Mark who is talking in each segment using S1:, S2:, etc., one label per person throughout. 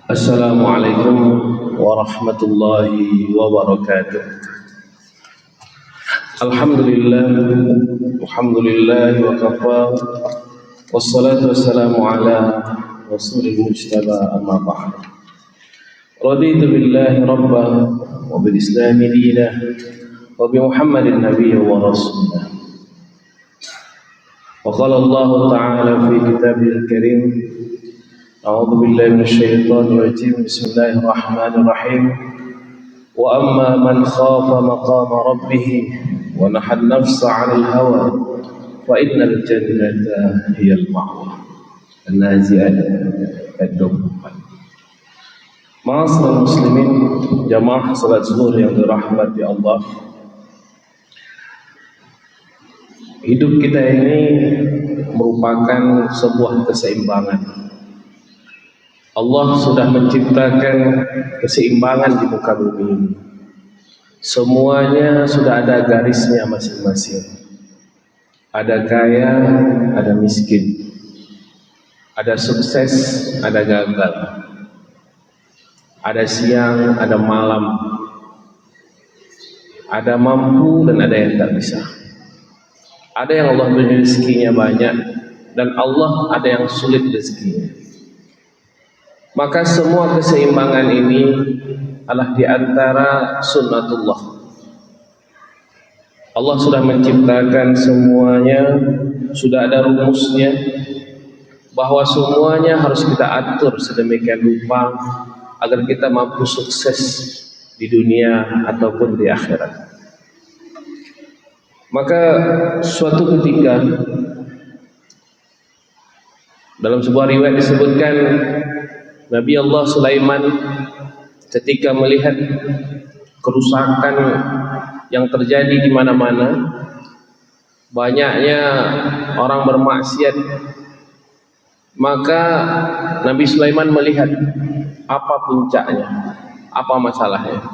S1: Assalamualaikum warahmatullahi wabarakatuh. Alhamdulillah wa kafa, wassalatu wassalamu ala rasulil mujtaba, amma ba'd. Raditu billahi rabban wa bil islami dinan wa bi Muhammadin nabiyyan wa rasulah. Wa qala Allah ta'ala fi kitabihil karim, أعوذ بالله من الشيطان الرجيم بسم الله الرحمن الرحيم وأما من خاف مقام ربه ونهى النفس عن الهوى فإن الجنة هي المأوى. النازعات الدم. Ma'asyiral muslimin, jamaah salat zuhur yang dirahmati Allah. Hidup kita ini merupakan sebuah keseimbangan. Allah sudah menciptakan keseimbangan di muka bumi ini. Semuanya sudah ada garisnya masing-masing. Ada kaya, ada miskin. Ada sukses, ada gagal. Ada siang, ada malam. Ada mampu dan ada yang tak bisa. Ada yang Allah beri rezekinya banyak, dan Allah ada yang sulit rezekinya. Maka semua keseimbangan ini adalah di antara sunnatullah. Allah sudah menciptakan semuanya, sudah ada rumusnya, bahwa semuanya harus kita atur sedemikian rupa agar kita mampu sukses di dunia ataupun di akhirat. Maka suatu ketika dalam sebuah riwayat disebutkan Nabi Allah Sulaiman ketika melihat kerusakan yang terjadi di mana-mana, banyaknya orang bermaksiat, maka Nabi Sulaiman melihat apa puncaknya, apa masalahnya.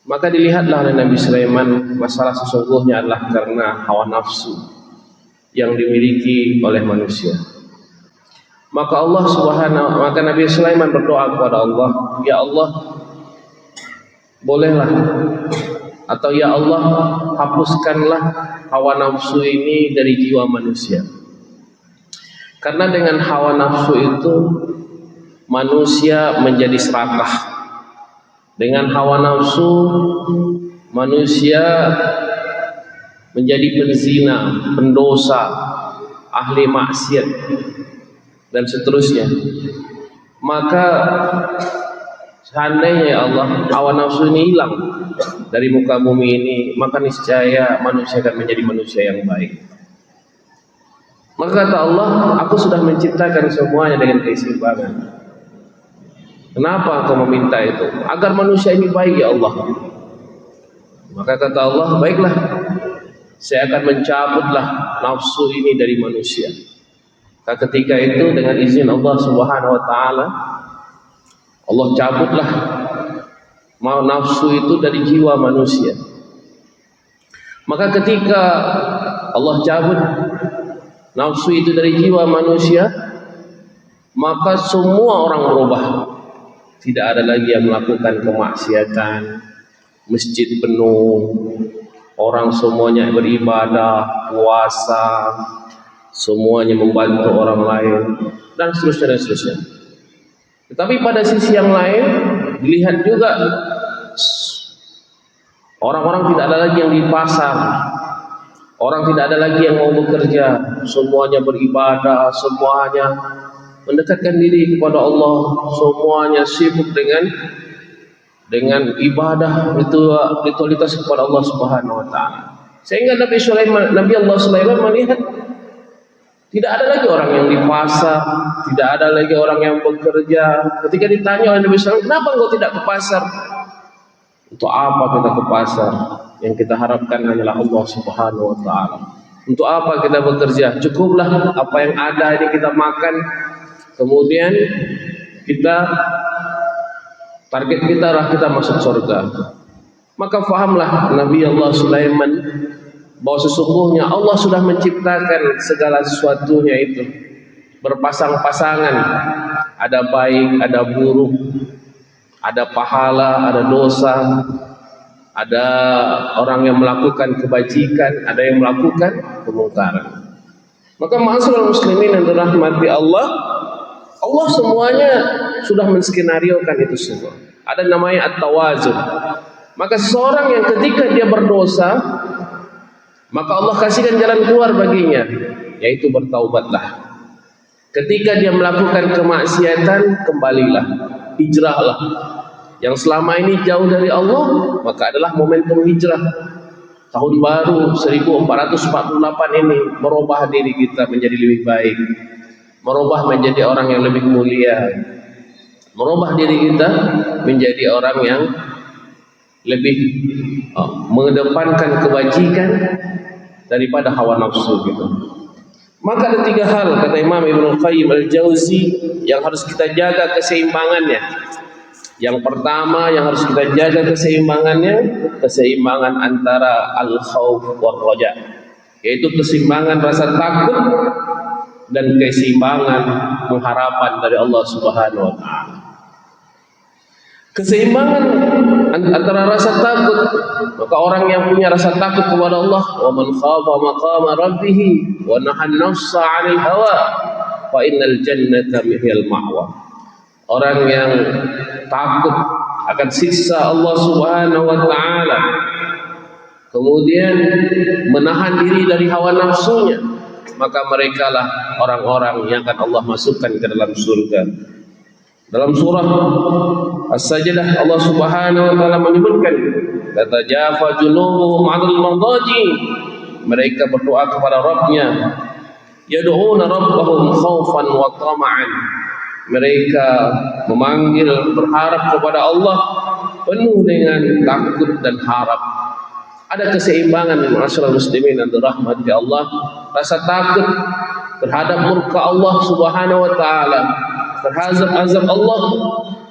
S1: Maka dilihatlah oleh Nabi Sulaiman, masalah sesungguhnya adalah karena hawa nafsu yang dimiliki oleh manusia. Maka Nabi Sulaiman berdoa kepada Allah, ya Allah, bolehlah, atau ya Allah, hapuskanlah hawa nafsu ini dari jiwa manusia. Karena dengan hawa nafsu itu manusia menjadi serakah. Dengan hawa nafsu manusia menjadi penzina, pendosa, ahli maksiat, dan seterusnya. Maka seandainya ya Allah, hawa nafsu ini hilang dari muka bumi ini, maka niscaya manusia akan menjadi manusia yang baik. Maka kata Allah, aku sudah menciptakan semuanya dengan keseimbangan. Kenapa engkau meminta itu? Agar manusia ini baik ya Allah. Maka kata Allah, baiklah, saya akan mencabutlah nafsu ini dari manusia. Ketika itu dengan izin Allah Subhanahu wa taala, Allah cabutlah nafsu itu dari jiwa manusia. Maka ketika Allah cabut nafsu itu dari jiwa manusia, maka semua orang berubah. Tidak ada lagi yang melakukan kemaksiatan, masjid penuh, orang semuanya beribadah, puasa, semuanya membantu orang lain, dan seterusnya dan seterusnya. Tetapi pada sisi yang lain dilihat juga orang-orang tidak ada lagi yang di pasar, orang tidak ada lagi yang mau bekerja, semuanya beribadah, semuanya mendekatkan diri kepada Allah, semuanya sibuk dengan ibadah, ritualitas kepada Allah Subhanahu wa taala. Sehingga Nabi Allah Sulaiman melihat tidak ada lagi orang yang di pasar, tidak ada lagi orang yang bekerja. Ketika ditanya oleh Nabi Sulaiman, kenapa engkau tidak ke pasar? Untuk apa kita ke pasar? Yang kita harapkan hanyalah Allah Subhanahu wa taala. Untuk apa kita bekerja? Cukuplah apa yang ada ini kita makan. Kemudian target kita adalah kita masuk surga. Maka fahamlah Nabi Allah Sulaiman bahwa sesungguhnya Allah sudah menciptakan segala sesuatunya itu berpasang-pasangan, ada baik, ada buruk, ada pahala, ada dosa, ada orang yang melakukan kebajikan, ada yang melakukan kemungkaran. Maka ma'asyiral muslimin yang dirahmati Allah, Allah semuanya sudah menskenariokan itu semua. Ada namanya at-tawazun. Maka seseorang yang ketika dia berdosa, maka Allah kasihkan jalan keluar baginya, yaitu bertaubatlah. Ketika dia melakukan kemaksiatan, kembalilah, hijrahlah. Yang selama ini jauh dari Allah, maka adalah momentum hijrah. Tahun baru 1448 ini merubah diri kita menjadi lebih baik, merubah menjadi orang yang lebih mulia, merubah diri kita menjadi orang yang lebih mengedepankan kebajikan daripada hawa nafsu gitu. Maka ada 3 hal kata Imam Ibnu Qayyim Al-Jauzi yang harus kita jaga keseimbangannya. Yang pertama yang harus kita jaga keseimbangannya, keseimbangan antara al-khauf war raja, yaitu keseimbangan rasa takut dan keseimbangan pengharapan dari Allah Subhanahu wa taala. Keseimbangan antara rasa takut, maka orang yang punya rasa takut kepada Allah, wa man khafa maqama rabbih wa nahan nafsa 'anil hawa fa innal jannata hiyal ma'wa. Orang yang takut akan siksa Allah Subhanahu wa taala, kemudian menahan diri dari hawa nafsunya, maka merekalah orang-orang yang akan Allah masukkan ke dalam surga. Dalam surah As-Sajdah Allah Subhanahu wa taala menyebutkan, tatajafa junubuhum 'anil madaji, mereka berdoa kepada Rabbnya, yad'una rabbahum khaufan wa tama'an, mereka memanggil berharap kepada Allah penuh dengan takut dan harap. Ada keseimbangan ma'asyiral muslimin dan dirahmati Allah, rasa takut terhadap murka Allah Subhanahu wa taala, terhadap azab Allah,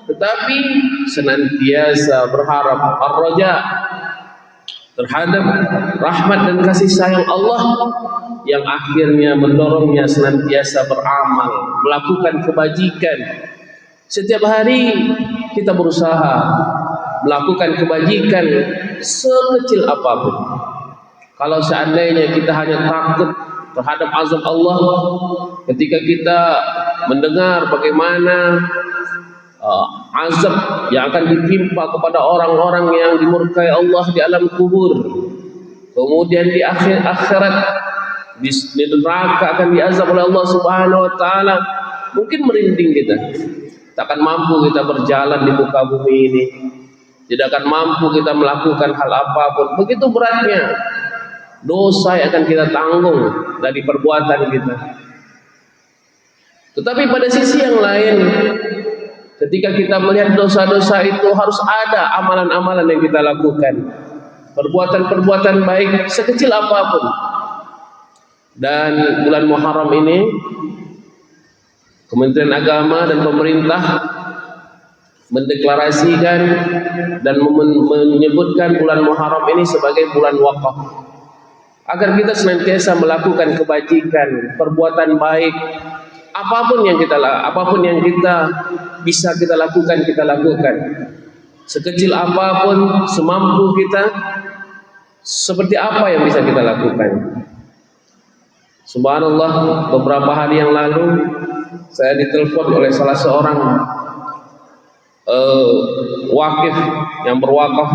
S1: tetapi senantiasa berharap ar-raja terhadap rahmat dan kasih sayang Allah yang akhirnya mendorongnya senantiasa beramal, melakukan kebajikan. Setiap hari kita berusaha melakukan kebajikan sekecil apapun. Kalau seandainya kita hanya takut terhadap azab Allah, ketika kita mendengar bagaimana azab yang akan ditimpa kepada orang-orang yang dimurkai Allah di alam kubur, kemudian di akhirat di neraka akan diazab oleh Allah Subhanahu wa taala, mungkin merinding kita. Tak akan mampu kita berjalan di muka bumi ini, tidak akan mampu kita melakukan hal apapun. Begitu beratnya dosa yang akan kita tanggung dari perbuatan kita. Tetapi pada sisi yang lain, ketika kita melihat dosa-dosa itu, harus ada amalan-amalan yang kita lakukan, perbuatan-perbuatan baik sekecil apapun. Dan bulan Muharram ini Kementerian Agama dan pemerintah mendeklarasikan dan menyebutkan bulan Muharram ini sebagai bulan wakaf, agar kita senantiasa melakukan kebajikan, perbuatan baik, apapun yang kita bisa kita lakukan, kita lakukan. Sekecil apapun, semampu kita, seperti apa yang bisa kita lakukan. Subhanallah, beberapa hari yang lalu saya ditelepon oleh salah seorang wakif yang berwakaf.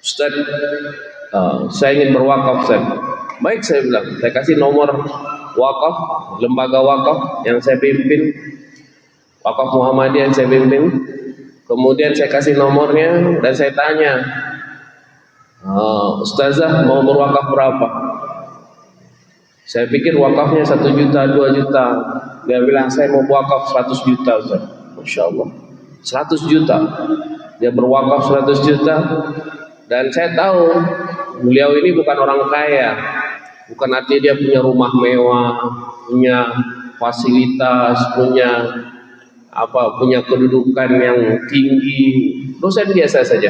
S1: Ustaz, saya ingin berwakaf, Ustaz. Baik, saya bilang, saya kasih nomor wakaf, lembaga wakaf yang saya pimpin, wakaf Muhammadiyah yang saya pimpin. Kemudian saya kasih nomornya dan saya tanya, Ustazah mau berwakaf berapa? Saya pikir wakafnya 1 juta, 2 juta. Dia bilang, saya mau wakaf 100 juta, Ustaz. Masya Allah, 100 juta. Dia berwakaf 100 juta. Dan saya tahu beliau ini bukan orang kaya, bukan artinya dia punya rumah mewah, punya fasilitas, punya kedudukan yang tinggi. Dosen biasa saja.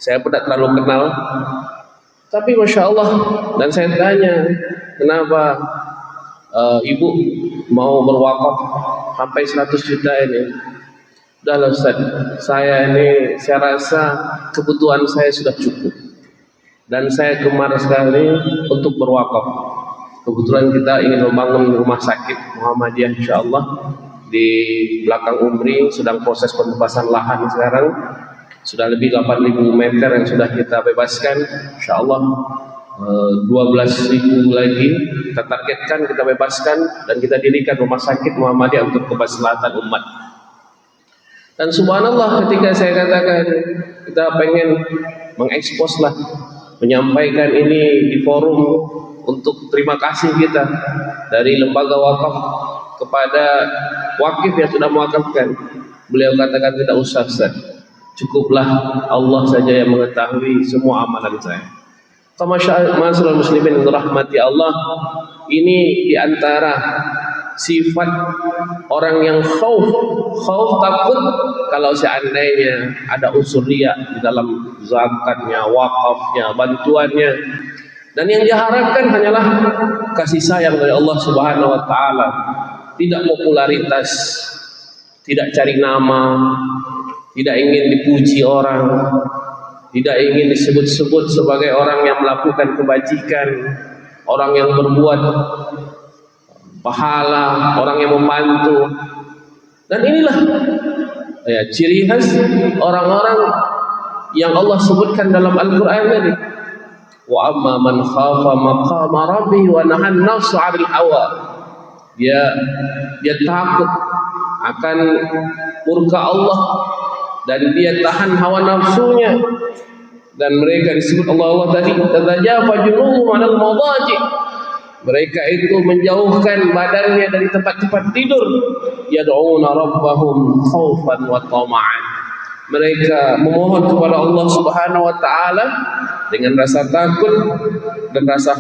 S1: Saya tidak terlalu kenal, tapi Masya Allah. Dan saya tanya, kenapa ibu mau berwakaf sampai 100 juta ini. Udah Ustaz, saya rasa kebutuhan saya sudah cukup. Dan saya gemar sekali untuk berwakaf. Kebetulan kita ingin membangun rumah sakit Muhammadiyah insyaallah di belakang Umri, sedang proses pembebasan lahan sekarang. Sudah lebih 8.000 meter yang sudah kita bebaskan, insyaallah 12.000 lagi kita targetkan, kita bebaskan dan kita dirikan rumah sakit Muhammadiyah untuk kemaslahatan umat. Dan subhanallah, ketika saya katakan kita pengen mengekspos lah, menyampaikan ini di forum untuk terima kasih kita dari lembaga wakaf kepada wakif yang sudah mewakafkan, beliau katakan tidak usah Ustaz, cukuplah Allah saja yang mengetahui semua amalan saya. Masyaallah muslimin yang dirahmati Allah, ini diantara sifat orang yang khauf takut kalau seandainya ada unsur riya di dalam zakatnya, wakafnya, bantuannya. Dan yang diharapkan hanyalah kasih sayang dari Allah Subhanahu wa taala, tidak popularitas, tidak cari nama, tidak ingin dipuji orang, tidak ingin disebut-sebut sebagai orang yang melakukan kebajikan, orang yang berbuat pahala, orang yang membantu. Dan inilah ya, ciri khas orang-orang yang Allah sebutkan dalam Al-Quran tadi. Wa amma man khafa maqama rabbih wa nahan nafsa 'anil hawa. Dia takut akan murka Allah dan dia tahan hawa nafsunya. Dan mereka disebut Allah tadi, tatajafa junubuhum 'anil madaji'. Mereka itu menjauhkan badannya dari tempat-tempat tidur. Yad'una rabbahum khaufan wa tama'an. Mereka memohon kepada Allah Subhanahu wa taala dengan rasa takut dan rasa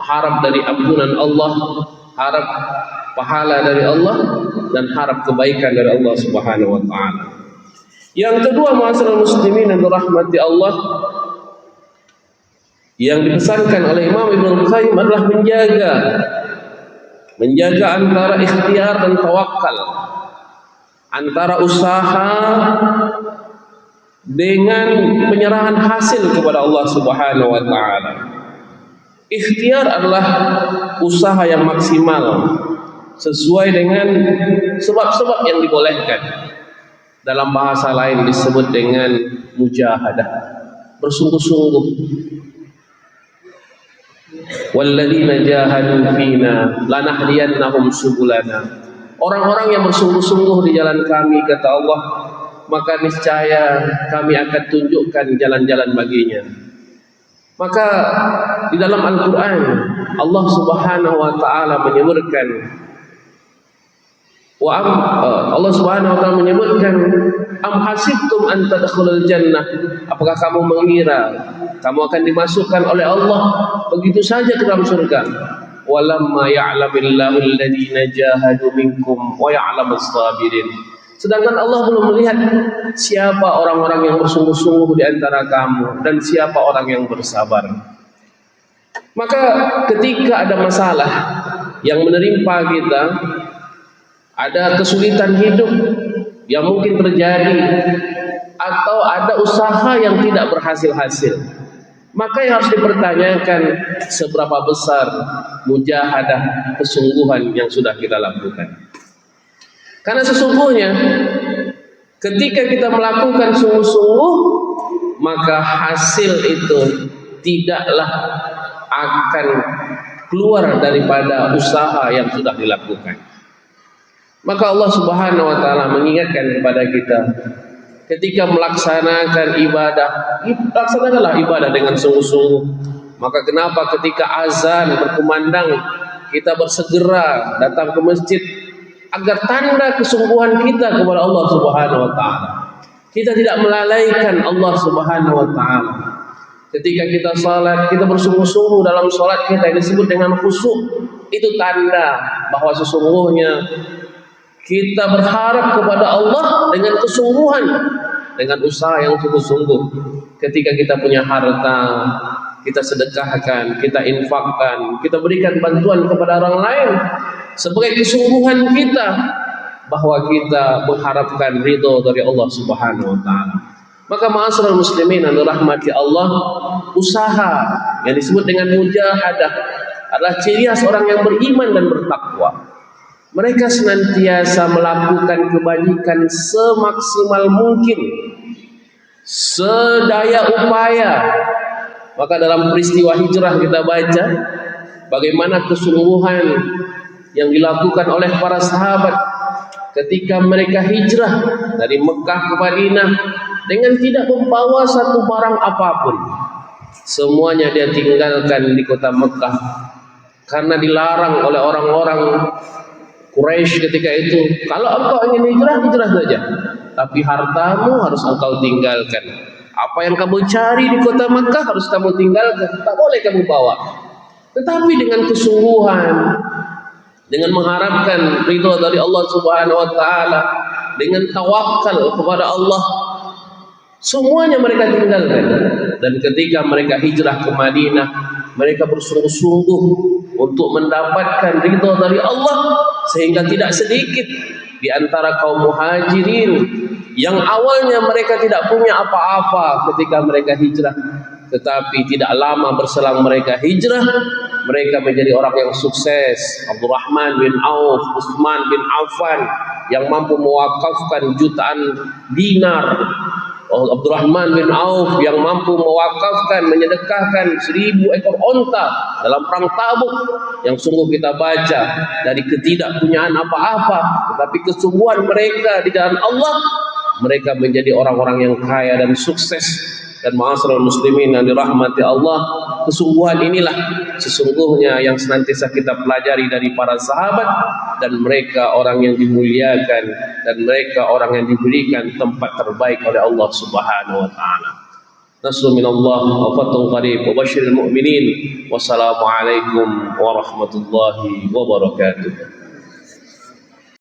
S1: harap dari ampunan Allah, harap pahala dari Allah dan harap kebaikan dari Allah Subhanahu wa taala. Yang kedua, ma'asyiral muslimin yang dirahmati Allah, yang dipesankan oleh Imam Ibnu Qayyim adalah menjaga antara ikhtiar dan tawakal, antara usaha dengan penyerahan hasil kepada Allah Subhanahu wa taala. Ikhtiar adalah usaha yang maksimal sesuai dengan sebab-sebab yang dibolehkan. Dalam bahasa lain disebut dengan mujahadah, bersungguh-sungguh. Walladzina jahadu fina lanahdiyannahum subulana. Orang-orang yang bersungguh-sungguh di jalan kami, kata Allah, maka niscaya kami akan tunjukkan jalan-jalan baginya. Maka di dalam Al-Quran Allah Subhanahu wa taala menyebutkan Allah Subhanahu wa taala menyebutkan am hasibtum an tadkhulul jannah, apakah kamu mengira kamu akan dimasukkan oleh Allah begitu saja ke dalam surga? Walamma ya'lamillahu alladhina jahadu minkum wa ya'lamus sabirin. Sedangkan Allah belum melihat siapa orang-orang yang bersungguh-sungguh di antara kamu dan siapa orang yang bersabar. Maka ketika ada masalah yang menimpa kita, ada kesulitan hidup yang mungkin terjadi, atau ada usaha yang tidak berhasil-hasil, maka yang harus dipertanyakan seberapa besar mujahadah, kesungguhan yang sudah kita lakukan. Karena sesungguhnya ketika kita melakukan sungguh-sungguh, maka hasil itu tidaklah akan keluar daripada usaha yang sudah dilakukan. Maka Allah Subhanahu wa taala mengingatkan kepada kita, ketika melaksanakan ibadah, laksanakanlah ibadah dengan sungguh-sungguh. Maka kenapa ketika azan berkumandang kita bersegera datang ke masjid, agar tanda kesungguhan kita kepada Allah Subhanahu wa taala. Kita tidak melalaikan Allah Subhanahu wa taala. Ketika kita salat, kita bersungguh-sungguh dalam salat kita, yang disebut dengan khusyuk. Itu tanda bahwa sesungguhnya kita berharap kepada Allah dengan kesungguhan, dengan usaha yang sungguh-sungguh. Ketika kita punya harta, kita sedekahkan, kita infakkan, kita berikan bantuan kepada orang lain sebagai kesungguhan kita bahwa kita mengharapkan ridho dari Allah Subhanahu wa taala. Maka ma'asyiral muslimin yang dirahmati Allah, usaha yang disebut dengan mujahadah adalah ciri khas orang yang beriman dan bertakwa. Mereka senantiasa melakukan kebajikan semaksimal mungkin, sedaya upaya. Maka dalam peristiwa hijrah kita baca bagaimana kesungguhan yang dilakukan oleh para sahabat ketika mereka hijrah dari Mekah ke Madinah dengan tidak membawa satu barang apapun. Semuanya dia tinggalkan di kota Mekah karena dilarang oleh orang-orang Quraisy ketika itu. Kalau engkau ingin hijrah, hijrah saja, tapi hartamu harus engkau tinggalkan. Apa yang kamu cari di kota Mekah harus kamu tinggalkan, tak boleh kamu bawa. Tetapi dengan kesungguhan, dengan mengharapkan ridho dari Allah Subhanahu wa taala, dengan tawakal kepada Allah, semuanya mereka tinggalkan. Dan ketika mereka hijrah ke Madinah, mereka bersungguh-sungguh untuk mendapatkan ridho dari Allah, sehingga tidak sedikit di antara kaum muhajirin yang awalnya mereka tidak punya apa-apa ketika mereka hijrah, tetapi tidak lama berselang mereka hijrah, mereka menjadi orang yang sukses. Abdurrahman bin Auf, Utsman bin Affan yang mampu mewakafkan jutaan dinar, Abdurrahman bin Auf yang mampu mewakafkan, menyedekahkan 1000 ekor onta dalam perang Tabuk, yang sungguh kita baca dari ketidakpunyaan apa-apa, tetapi kesungguhan mereka di jalan Allah, mereka menjadi orang-orang yang kaya dan sukses. Dan ma'asyiral muslimin yang dirahmati Allah, kesungguhan inilah sesungguhnya yang senantiasa kita pelajari dari para sahabat, dan mereka orang yang dimuliakan, dan mereka orang yang diberikan tempat terbaik oleh Allah Subhanahu wa taala. Nasrun minallah wa fathun qarib wa basyiril mu'minin. Wassalamualaikum warahmatullahi wabarakatuh.